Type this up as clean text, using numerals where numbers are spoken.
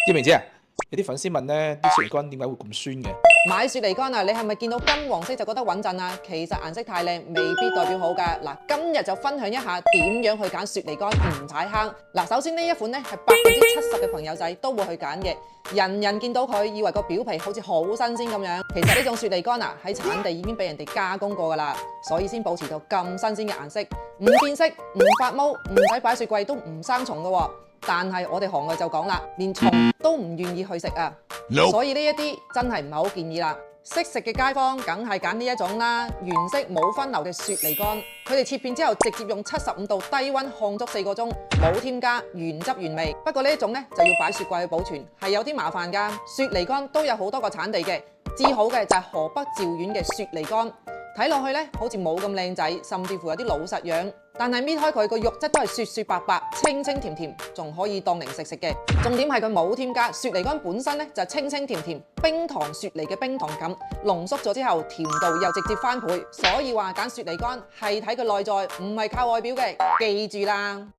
知明知啊？有啲粉絲問咧，啲雪梨乾點解會咁酸嘅？買雪梨乾啊，你係咪見到金黃色就覺得穩陣啊？其實顏色太靚未必代表好㗎。嗱，今日就分享一下點樣去揀雪梨乾唔踩坑。嗱，首先呢一款咧係70%嘅朋友仔都會去揀嘅，人人見到佢以為個表皮好似好新鮮咁樣。其實呢種雪梨乾啊喺產地已經俾人哋加工過㗎啦，所以先保持到咁新鮮嘅顏色，唔變色、唔發毛、唔使擺雪櫃都唔生蟲㗎喎。但係我哋行內就講啦，連蟲都唔願意去食啊，Nope. 所以呢一啲真係唔係好建議啦。識食嘅街坊梗係揀呢一種啦，原色冇分流嘅雪梨乾，佢哋切片之後直接用75度低溫烘足4個鐘，冇添加，原汁原味。不過呢一種呢就要擺雪櫃去保存，係有啲麻煩㗎。雪梨乾都有好多個產地嘅，至好嘅就係河北趙縣嘅雪梨乾，睇落去呢好似冇咁靚仔，甚至乎有啲老實樣。但係搣開佢個肉質都係雪雪白白、清清甜甜，仲可以當零食食嘅。重點係佢冇添加，雪梨乾本身咧就係清清甜甜，冰糖雪梨嘅冰糖感濃縮咗之後，甜度又直接翻倍。所以話揀雪梨乾係睇佢內在，唔係靠外表嘅，記住啦。